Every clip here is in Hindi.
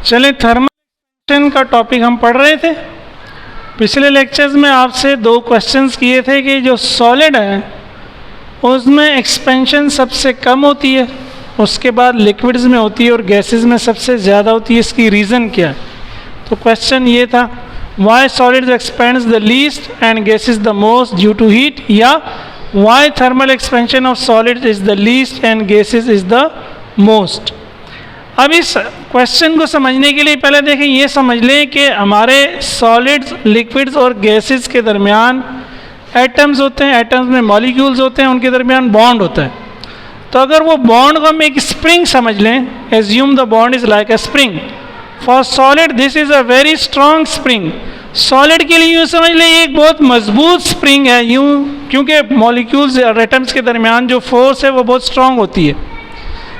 चलिए, थर्मल एक्सपेंशन का टॉपिक हम पढ़ रहे थे। पिछले लेक्चर्स में आपसे दो क्वेश्चंस किए थे कि जो सॉलिड है उसमें एक्सपेंशन सबसे कम होती है, उसके बाद लिक्विड्स में होती है और गैसेस में सबसे ज़्यादा होती है। इसकी रीज़न क्या है? तो क्वेश्चन ये था, why solids expands the least and gases the most due to heat, या why thermal expansion of solids is the least and gases is the most. अब इस क्वेश्चन को समझने के लिए पहले देखें, ये समझ लें कि हमारे सॉलिड्स, लिक्विड्स और गैसेस के दरमियान एटम्स होते हैं, एटम्स में मॉलिक्यूल्स होते हैं, उनके दरमियान बॉन्ड होता है। तो अगर वो बॉन्ड को हम एक स्प्रिंग समझ लें, assume the bond is like a spring, for solid this is a very strong spring. Solid के लिए यूँ समझ लें ये एक बहुत मजबूत स्प्रिंग है, यूँ क्योंकि मॉलिक्यूल्स और एटम्स के दरमियान जो फोर्स है वो बहुत स्ट्रॉन्ग होती है।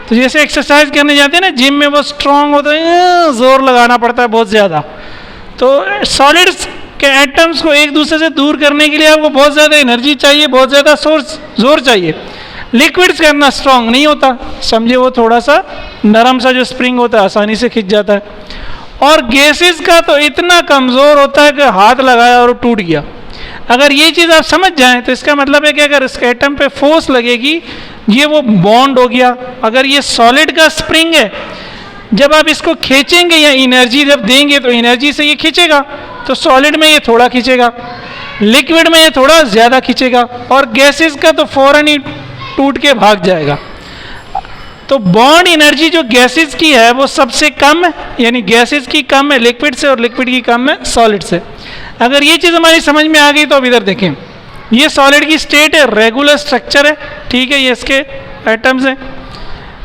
तो जैसे एक्सरसाइज करने जाते हैं ना जिम में, वो स्ट्रॉन्ग होता है, ज़ोर लगाना पड़ता है बहुत ज़्यादा। तो सॉलिड्स के एटम्स को एक दूसरे से दूर करने के लिए आपको बहुत ज़्यादा एनर्जी चाहिए, बहुत ज़्यादा जोर चाहिए। लिक्विड्स का इतना स्ट्रॉन्ग नहीं होता, समझे, वो थोड़ा सा नरम सा जो स्प्रिंग होता है आसानी से खिंच जाता है। और गैसेस का तो इतना कमज़ोर होता है कि हाथ लगाया और टूट गया। अगर ये चीज़ आप समझ जाएं तो इसका मतलब है कि अगर इसके एटम पे फोर्स लगेगी, ये वो बॉन्ड हो गया। अगर ये सॉलिड का स्प्रिंग है, जब आप इसको खींचेंगे या एनर्जी जब देंगे तो एनर्जी से ये खींचेगा, तो सॉलिड में ये थोड़ा खींचेगा, लिक्विड में ये थोड़ा ज़्यादा खींचेगा, और गैसेस का तो फौरन ही टूट के भाग जाएगा। तो बॉन्ड एनर्जी जो गैसेस की है वो सबसे कम है, यानी गैसेस की कम है लिक्विड से और लिक्विड की कम है सॉलिड से। अगर ये चीज़ हमारी समझ में आ गई तो अब इधर देखें, ये सॉलिड की स्टेट है, रेगुलर स्ट्रक्चर है, ठीक है, ये इसके एटम्स हैं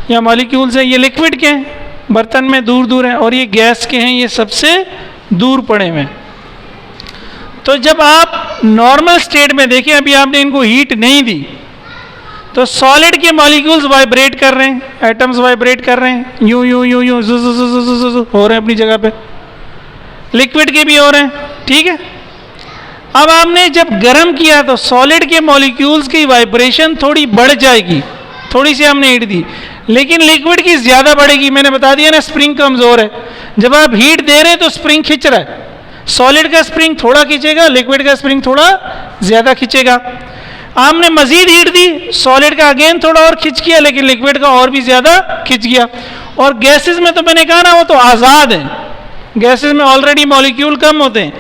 या मॉलिक्यूल्स हैं। ये लिक्विड के हैं, बर्तन में दूर दूर हैं, और ये गैस के हैं, ये सबसे दूर पड़े हुए हैं। तो जब आप नॉर्मल स्टेट में देखें, अभी आपने इनको हीट नहीं दी, तो सॉलिड के मॉलिक्यूल्स वाइब्रेट कर रहे हैं, एटम्स वाइब्रेट कर रहे हैं, यूं यूं यूं यूं हो रहे हैं अपनी जगह पे। लिक्विड के भी हो रहे हैं, ठीक है। अब आपने जब गर्म किया तो सॉलिड के मॉलिक्यूल्स की वाइब्रेशन थोड़ी बढ़ जाएगी, थोड़ी सी हमने हीट दी, लेकिन लिक्विड की ज़्यादा बढ़ेगी। मैंने बता दिया ना, स्प्रिंग कमज़ोर है। जब आप हीट दे रहे हैं तो स्प्रिंग खींच रहा है, सॉलिड का स्प्रिंग थोड़ा खींचेगा, लिक्विड का स्प्रिंग थोड़ा ज़्यादा खींचेगा। आपने मज़ीद हीट दी, सॉलिड का अगेन थोड़ा और खींच किया, लेकिन लिक्विड का और भी ज़्यादा खींच गया। और गैसेस में तो मैंने कहा ना, वो तो आज़ाद है, गैसेस में ऑलरेडी मॉलिक्यूल कम होते हैं।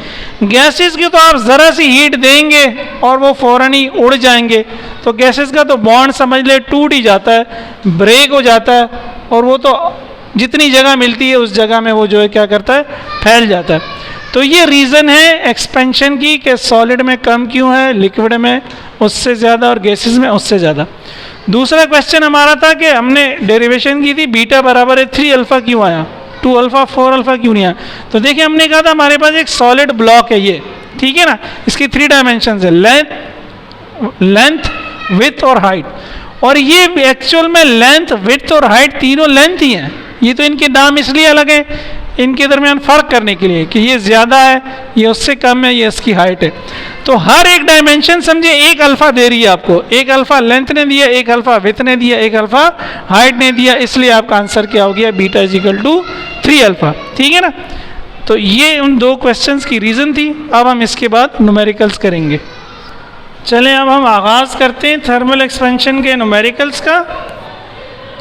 गैसेस की तो आप ज़रा सी हीट देंगे और वो फ़ौरन ही उड़ जाएंगे। तो गैसेस का तो बॉन्ड समझ ले टूट ही जाता है, ब्रेक हो जाता है, और वो तो जितनी जगह मिलती है उस जगह में वो जो है क्या करता है, फैल जाता है। तो ये रीज़न है एक्सपेंशन की कि सॉलिड में कम क्यों है, लिक्विड में उससे ज़्यादा और गैसेस में उससे ज़्यादा। दूसरा क्वेश्चन हमारा था कि हमने डेरिवेशन की थी, बीटा बराबर है 3 अल्फ़ा क्यों आया, 2 अल्फ़ा 4 अल्फ़ा क्यों नहीं आया। तो देखिए, हमने कहा था हमारे पास एक सॉलिड ब्लॉक है ये, ठीक है ना, इसकी 3 डायमेंशंस है, लेंथ, विड्थ और हाइट। और ये एक्चुअल में लेंथ, विड्थ और हाइट तीनों लेंथ ही हैं। ये तो इनके नाम इसलिए अलग है, इनके दरमियान फ़र्क करने के लिए कि ये ज़्यादा है, ये उससे कम है, ये इसकी हाइट है। तो हर एक डायमेंशन समझे 1 अल्फ़ा दे रही है आपको, 1 अल्फ़ा लेंथ ने दिया, 1 अल्फ़ा विड्थ ने दिया, 1 अल्फ़ा हाइट ने दिया, इसलिए आपका आंसर क्या हो गया, beta is equal to 3 alpha, ठीक है ना। तो ये उन दो क्वेश्चंस की रीज़न थी। अब हम इसके बाद न्यूमेरिकल्स करेंगे। चलें, अब हम आगाज़ करते हैं थर्मल एक्सपेंशन के न्यूमेरिकल्स का।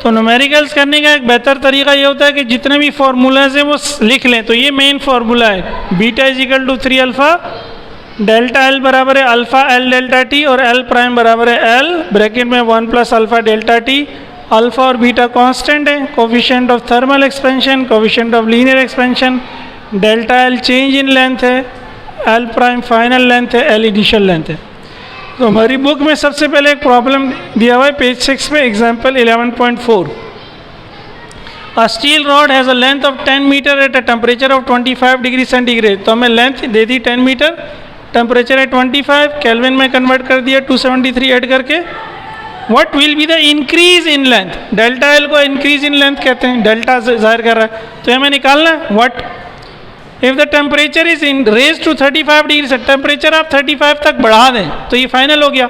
तो न्यूमेरिकल्स करने का एक बेहतर तरीका ये होता है कि जितने भी फार्मूलाज हैं वो लिख लें। तो ये मेन फार्मूला है, beta is equal to 3 alpha, delta L बराबर है अल्फ़ा एल डेल्टा टी, और एल प्राइम बराबर है एल ब्रैकेट में 1 plus alpha delta T. Alpha और बीटा कांस्टेंट है, coefficient of thermal expansion, coefficient of linear expansion, delta L change in length है, एल प्राइम फाइनल लेंथ है, एल इनिशियल लेंथ है। तो हमारी बुक में सबसे पहले एक प्रॉब्लम दिया हुआ है पेज 6 में, example 11.4। A steel rod has a length of 10 metre at a temperature of 25 degree centigrade. तो हमें लेंथ दे दी 10 मीटर, टेम्परेचर है 25, केल्विन में कन्वर्ट कर दिया 273 ऐड करके। What will be the increase in length, delta L को इंक्रीज इन लेंथ कहते हैं, डेल्टा जाहिर कर रहा है, तो हमें निकालना है what if the temperature is in raise to 35 degree से, टेम्परेचर आप 35 तक बढ़ा दें तो ये फाइनल हो गया।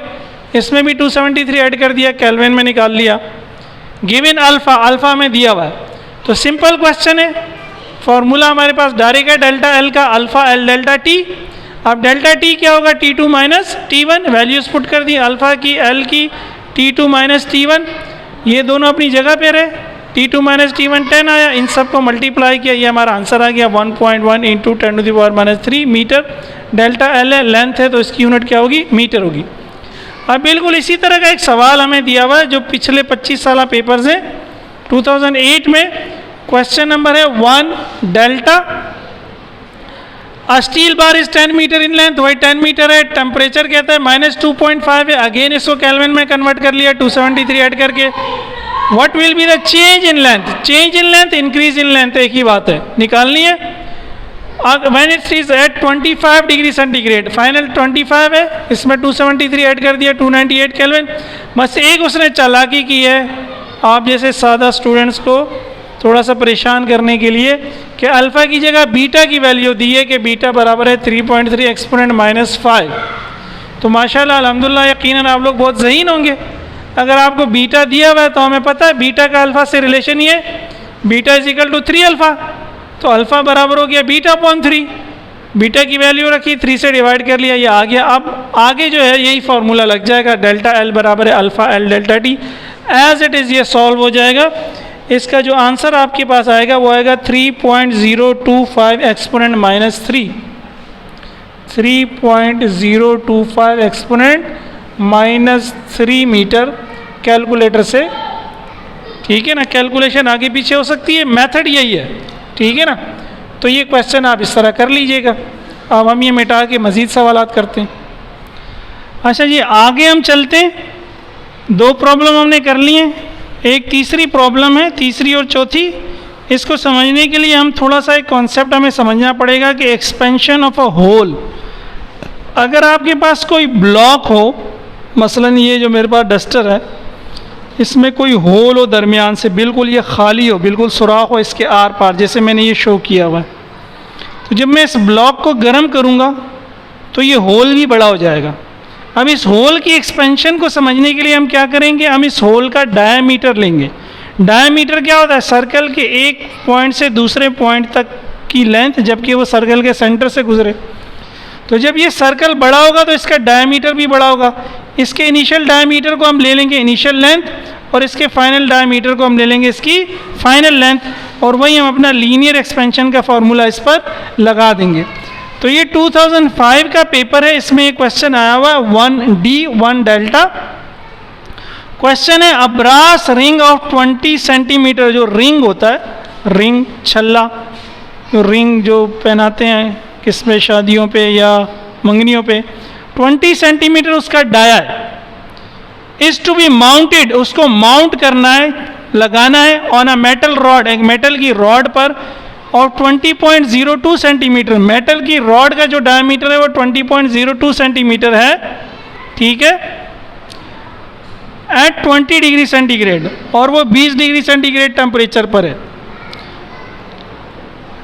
इसमें भी 273 ऐड कर दिया, केल्विन में निकाल लिया। गिवन अल्फ़ा, अल्फ़ा में दिया हुआ है। तो सिंपल क्वेश्चन है, फॉर्मूला हमारे पास डायरेक्ट है डेल्टा एल का, अल्फा एल डेल्टा टी। अब डेल्टा टी क्या होगा, T2 minus T1, values put कर दी अल्फा की, एल की, T2 माइनस T1, ये दोनों अपनी जगह पे रहे। T2 माइनस T1 10 आया, इन सब को मल्टीप्लाई किया, ये हमारा आंसर आ गया 1.1 इंटू 10⁻³ मीटर। डेल्टा एल है, लेंथ है, तो इसकी यूनिट क्या होगी, मीटर होगी। अब बिल्कुल इसी तरह का एक सवाल हमें दिया हुआ है जो पिछले 25 साल पेपर्स हैं। 2008 में क्वेश्चन नंबर है 1, delta steel bar is 10 metre in length, वही 10 मीटर है, टेम्परेचर कहता है -2.5 है, अगेन इसको केल्विन में कन्वर्ट कर लिया 273 ऐड करके। What will be the change in length, change in length, increase in length, एक ही बात है, निकालनी है। When it is at 25 degree centigrade, final 25 है, इसमें 273 ऐड कर दिया 298 केल्विन। बस एक उसने चालाकी की है आप जैसे सादा स्टूडेंट्स को थोड़ा सा परेशान करने के लिए कि अल्फ़ा की जगह बीटा की वैल्यू दी है कि बीटा बराबर है 3.3 एक्सपोनेंट -5। तो माशाल्लाह अल्हम्दुलिल्लाह यकीनन आप लोग बहुत ज़हीन होंगे। अगर आपको बीटा दिया हुआ है तो हमें पता है बीटा का अल्फ़ा से रिलेशन ये beta is equal to 3 alpha, तो अल्फ़ा बराबर हो गया बीटा अपॉन 3, बीटा की वैल्यू रखी 3 से डिवाइड कर लिया, ये आ गया। अब आगे जो है यही फार्मूला लग जाएगा, डेल्टा एल बराबर है alpha L delta T, as it is ये सॉल्व हो जाएगा। इसका जो आंसर आपके पास आएगा वो आएगा 3.025 एक्सपोनेंट -3, 3.025 एक्सपोनेंट -3 मीटर कैलकुलेटर से। ठीक है ना, कैलकुलेशन आगे पीछे हो सकती है, मेथड यही है, ठीक है ना। तो ये क्वेश्चन आप इस तरह कर लीजिएगा। अब हम ये मिटा के मज़ीद सवालात करते हैं। अच्छा जी, आगे हम चलते हैं। 2 प्रॉब्लम हमने कर ली हैं, एक तीसरी प्रॉब्लम है, तीसरी और चौथी। इसको समझने के लिए हम थोड़ा सा एक कॉन्सेप्ट हमें समझना पड़ेगा कि एक्सपेंशन ऑफ अ होल। अगर आपके पास कोई ब्लॉक हो, मसलन ये जो मेरे पास डस्टर है, इसमें कोई होल हो दरमियान से, बिल्कुल ये खाली हो, बिल्कुल सुराख हो इसके आर पार, जैसे मैंने ये शो किया हुआ है, तो जब मैं इस ब्लॉक को गर्म करूँगा तो ये होल भी बड़ा हो जाएगा। अब इस होल की एक्सपेंशन को समझने के लिए हम क्या करेंगे, हम इस होल का डायमीटर लेंगे। डायमीटर क्या होता है, सर्कल के एक पॉइंट से दूसरे पॉइंट तक की लेंथ, जबकि वो सर्कल के सेंटर से गुजरे। तो जब ये सर्कल बड़ा होगा तो इसका डायमीटर भी बड़ा होगा। इसके इनिशियल डायमीटर को हम ले लेंगे इनिशियल लेंथ, और इसके फाइनल डायमीटर को हम ले लेंगे इसकी फाइनल लेंथ, और वही हम अपना लीनियर एक्सपेंशन का फॉर्मूला इस पर लगा देंगे। तो ये 2005 का पेपर है, इसमें एक क्वेश्चन आया हुआ है 1D 1 डेल्टा। क्वेश्चन है, अ ब्रास रिंग ऑफ 20 सेंटीमीटर, जो रिंग होता है, रिंग छल्ला, जो रिंग जो पहनाते हैं किस पे, शादियों पे या मंगनियों पे, 20 सेंटीमीटर उसका डाया है, इज टू बी माउंटेड, उसको माउंट करना है, लगाना है ऑन अ मेटल रॉड, एक मेटल की रॉड पर, और 20.02 सेंटीमीटर, मेटल की रॉड का जो डायमीटर है वो 20.02 सेंटीमीटर है, ठीक है, एट 20 डिग्री सेंटीग्रेड, और वो 20 डिग्री सेंटीग्रेड टेम्परेचर पर है।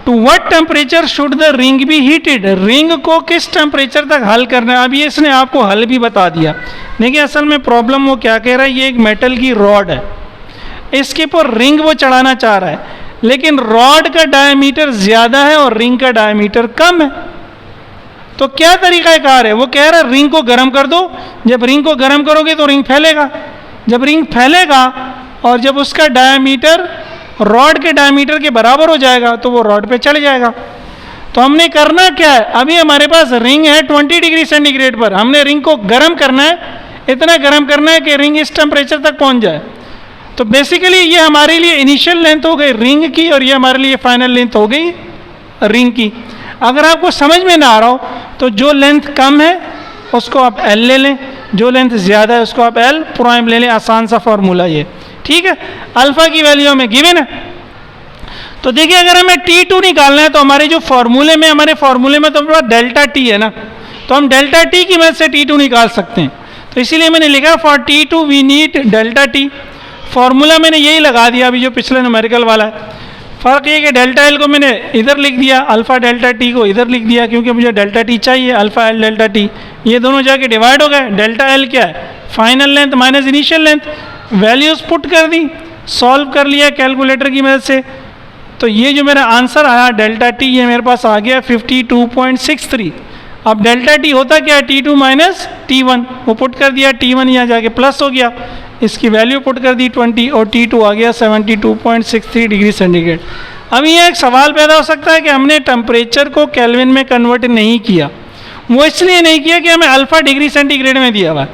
To what temperature should the ring be heated, ring को किस टेम्परेचर तक हल करना है। अब ये इसने आपको हल भी बता दिया। देखिए असल में प्रॉब्लम वो क्या कह रहा है, ये एक मेटल की रॉड है, इसके ऊपर रिंग वो चढ़ाना चाह रहा है, लेकिन रॉड का डायमीटर ज़्यादा है और रिंग का डायमीटर कम है। तो क्या तरीक़ाकार है, वो कह रहा है रिंग को गर्म कर दो, जब रिंग को गर्म करोगे तो रिंग फैलेगा, जब रिंग फैलेगा और जब उसका डायमीटर रॉड के डायमीटर के बराबर हो जाएगा तो वो रॉड पे चढ़ जाएगा। तो हमने करना क्या है, अभी हमारे पास रिंग है 20 डिग्री सेंटीग्रेड पर, हमने रिंग को गर्म करना है, इतना गर्म करना है कि रिंग इस टेम्परेचर तक पहुंच जाए। तो बेसिकली ये हमारे लिए इनिशियल लेंथ हो गई रिंग की, और ये हमारे लिए फाइनल लेंथ हो गई रिंग की। अगर आपको समझ में ना आ रहा हो तो जो लेंथ कम है उसको आप एल ले लें, जो लेंथ ज़्यादा है उसको आप एल प्राइम ले लें, आसान सा फार्मूला ये, ठीक है। अल्फ़ा की वैल्यू हमें गिवन है। तो देखिए अगर हमें T2 निकालना है तो हमारे जो फार्मूले में, हमारे फार्मूले में तो हमारे पास डेल्टा T है ना, तो हम डेल्टा T की मदद से T2 निकाल सकते हैं। तो इसीलिए मैंने लिखा for T2 we need delta T। Formula मैंने यही लगा दिया अभी जो पिछले न्यूमेरिकल वाला है। फ़र्क ये कि डेल्टा एल को मैंने इधर लिख दिया, अल्फ़ा डेल्टा टी को इधर लिख दिया, क्योंकि मुझे डेल्टा टी चाहिए, अल्फ़ा एल डेल्टा टी, ये दोनों जाके डिवाइड हो गए। डेल्टा एल क्या है, final length minus initial length, values put कर दी, सॉल्व कर लिया कैलकुलेटर की मदद से। तो ये जो मेरा आंसर आया डेल्टा टी, ये मेरे पास आ गया 52.63। अब डेल्टा टी होता क्या है, T2 माइनस T1, वो पुट कर दिया, T1 यहाँ जाके प्लस हो गया, इसकी वैल्यू पुट कर दी 20 और T2 आ गया 72.63 डिग्री सेंटीग्रेड। अब ये एक सवाल पैदा हो सकता है कि हमने टेम्परेचर को केल्विन में कन्वर्ट नहीं किया। वो इसलिए नहीं किया कि हमें अल्फ़ा डिग्री सेंटीग्रेड में दिया हुआ है।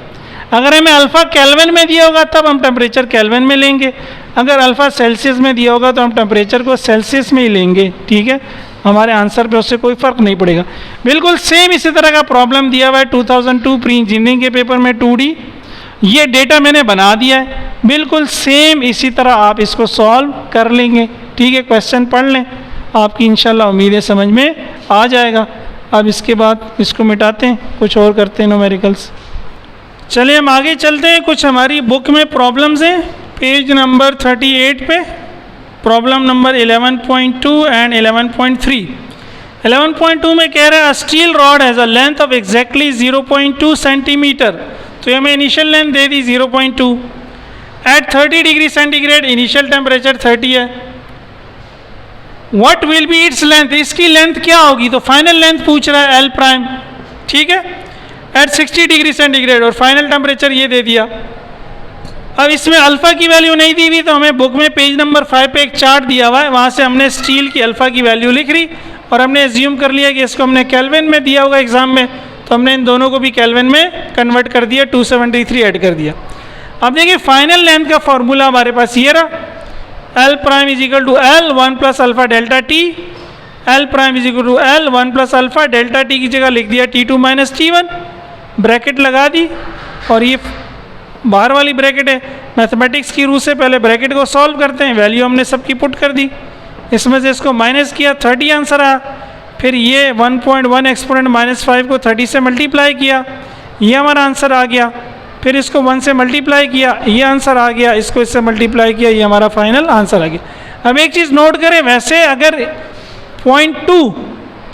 अगर हमें अल्फ़ा केल्विन में दिया होगा तब हम टेम्परेचर केल्विन में लेंगे, अगर अल्फ़ा सेल्सियस में दिया होगा तो हम टेम्परेचर को सेल्सियस में ही लेंगे। ठीक है, हमारे आंसर पे उससे कोई फ़र्क नहीं पड़ेगा। बिल्कुल सेम इसी तरह का प्रॉब्लम दिया हुआ है 2002 प्री इंजीनियरिंग के पेपर में 2D। ये डेटा मैंने बना दिया है, बिल्कुल सेम इसी तरह आप इसको सॉल्व कर लेंगे। ठीक है, क्वेश्चन पढ़ लें, आपकी इंशाल्लाह उम्मीद है समझ में आ जाएगा। अब इसके बाद इसको मिटाते हैं, कुछ और करते हैं न्यूमेरिकल्स। चलिए हम आगे चलते हैं। कुछ हमारी बुक में प्रॉब्लम्स हैं, पेज नंबर 38 पे प्रॉब्लम नंबर 11.2 एंड 11.3। 11.2 में कह रहा है steel rod has a length of exactly 0.2 centimetre. तो ये हमें इनिशियल लेंथ दे दी 0.2 at 30 degree centigrade, initial temperature 30 है। What will be its length, इसकी लेंथ क्या होगी, तो फाइनल लेंथ पूछ रहा है एल प्राइम। ठीक है, एट 60 डिग्री सेंटीग्रेड और फाइनल टेम्परेचर ये दे दिया। अब इसमें अल्फ़ा की वैल्यू नहीं दी हुई, तो हमें बुक में पेज नंबर 5 पे एक चार्ट दिया हुआ है, वहाँ से हमने स्टील की अल्फ़ा की वैल्यू लिख रही और हमने एज्यूम कर लिया कि इसको हमने केल्विन में दिया होगा एग्जाम में, तो हमने इन दोनों को भी केल्विन में कन्वर्ट कर दिया, 273 ऐड कर दिया। अब देखिए फाइनल लेंथ का फॉर्मूला हमारे पास ये रहा, L prime is equal to L 1 plus alpha delta T. L prime is equal to L 1 plus alpha delta T की जगह लिख दिया T2 माइनस T1, ब्रैकेट लगा दी और ये बाहर वाली ब्रैकेट है। मैथमेटिक्स की रूह से पहले ब्रैकेट को सॉल्व करते हैं, वैल्यू हमने सबकी पुट कर दी, इसमें से इसको माइनस किया, 30 आंसर आया। फिर ये 1.1 एक्सपोनेंट -5 को 30 से मल्टीप्लाई किया, ये हमारा आंसर आ गया। फिर इसको 1 से मल्टीप्लाई किया, ये आंसर आ गया, इसको इससे मल्टीप्लाई किया, ये हमारा फाइनल आंसर आ गया। अब एक चीज़ नोट करें, वैसे अगर 0.2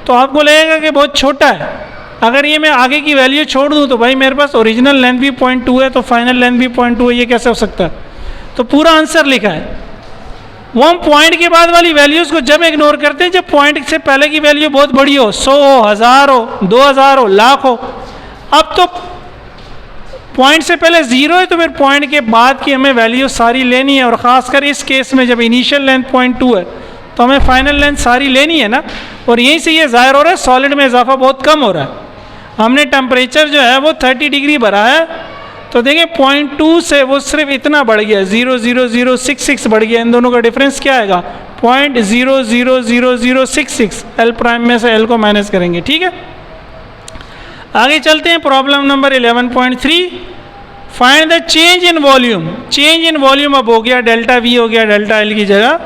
तो आपको लगेगा कि बहुत छोटा है, अगर ये मैं आगे की वैल्यू छोड़ दूँ तो भाई मेरे पास ओरिजिनल लेंथ भी 0.2 है, तो फाइनल लेंथ भी 0.2 है, ये कैसे हो सकता है। तो पूरा आंसर लिखा है। वो हम पॉइंट के बाद वाली वैल्यूज़ को जब इग्नोर करते हैं जब पॉइंट से पहले की वैल्यू बहुत बड़ी हो, 100 हो, 1000 हो, 2000 हो, लाख हो। अब तो पॉइंट से पहले 0 है, तो फिर पॉइंट के बाद की हमें वैल्यू सारी लेनी है, और ख़ासकर इस केस में जब इनिशियल लेंथ 0.2 है तो हमें फाइनल लेंथ सारी लेनी है ना। और यहीं से ये ज़ाहिर हो रहा है सॉलिड में इजाफा बहुत कम हो रहा है। हमने टेम्परेचर जो है वो 30 डिग्री बढ़ा है, तो देखिए 0.2 से वो सिर्फ इतना बढ़ गया, 0.00066 बढ़ गया। इन दोनों का डिफरेंस क्या आएगा, 0.00066। एल प्राइम में से एल को माइनस करेंगे। ठीक है, आगे चलते हैं। Problem number 11.3, find the change in volume. Change in volume अब हो गया, डेल्टा वी हो गया डेल्टा एल की जगह,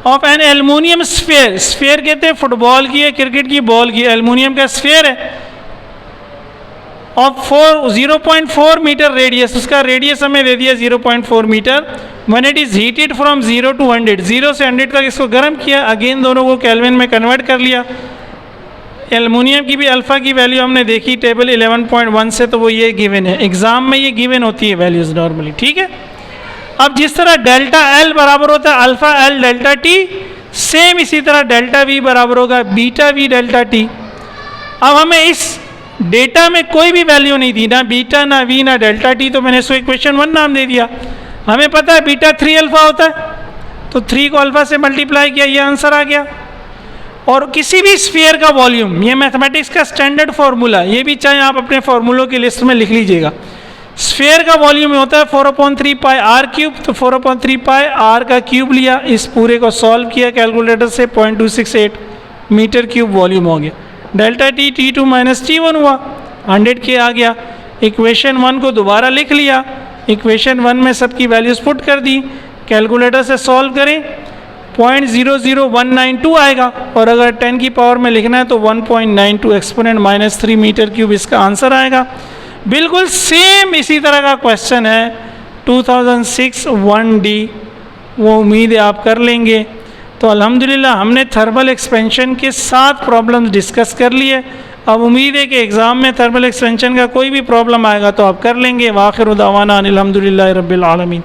of an aluminium sphere. Sphere कहते हैं फुटबॉल की है, क्रिकेट की बॉल की, एल्युमिनियम का स्फीयर है, ऑफ 0.4 मीटर रेडियस। उसका रेडियस हमें दे दिया 0.4 metre. When it is heated from 0 to 100, 0 से 100 तक इसको गर्म किया, अगेन दोनों को केल्विन में कन्वर्ट कर लिया। एल्युमिनियम की भी अल्फ़ा की वैल्यू हमने देखी टेबल 11.1 से, तो वो ये गिवन है, एग्ज़ाम में ये गिवन होती है वैल्यूज़ नॉर्मली। ठीक है, अब जिस तरह डेल्टा एल बराबर होता है alpha L delta T, same इसी तरह डेल्टा वी बराबर होगा बीटा वी डेल्टा टी। अब हमें इस डेटा में कोई भी वैल्यू नहीं दी, ना बीटा ना वी ना डेल्टा टी, तो मैंने इसको इक्वेशन 1 नाम दे दिया। हमें पता है बीटा 3 अल्फ़ा होता है, तो 3 को अल्फ़ा से मल्टीप्लाई किया, ये आंसर आ गया। और किसी भी स्फीयर का वॉल्यूम, ये मैथमेटिक्स का स्टैंडर्ड फार्मूला, ये भी चाहे आप अपने फार्मूलों की लिस्ट में लिख लीजिएगा। स्फीयर का वॉल्यूम होता है 4/3 पाई आर क्यूब, तो 4/3 पाई आर का क्यूब लिया, इस पूरे को सॉल्व किया कैलकुलेटर से, 0.268 मीटर क्यूब वॉल्यूम हो गया। Delta T T2 minus T1 हुआ, 100 के आ गया। इक्वेशन 1 को दोबारा लिख लिया, इक्वेशन 1 में सबकी वैल्यूज़ पुट कर दी, कैलकुलेटर से सॉल्व करें 0.00192 आएगा, और अगर 10 की पावर में लिखना है तो 1.92 एक्सपोनेंट -3 मीटर क्यूब इसका आंसर आएगा। बिल्कुल सेम इसी तरह का क्वेश्चन है 2006 1D, वो उम्मीद है आप कर लेंगे। तो अल्हम्दुलिल्लाह हमने थर्मल एक्सपेंशन के 7 प्रॉब्लम्स डिस्कस कर लिए। अब उम्मीद है कि एग्ज़ाम में थर्मल एक्सपेंशन का कोई भी प्रॉब्लम आएगा तो आप कर लेंगे। वाखिर दावाना अनिल हम्दुलिल्लाहि रब्बिल आलमीन।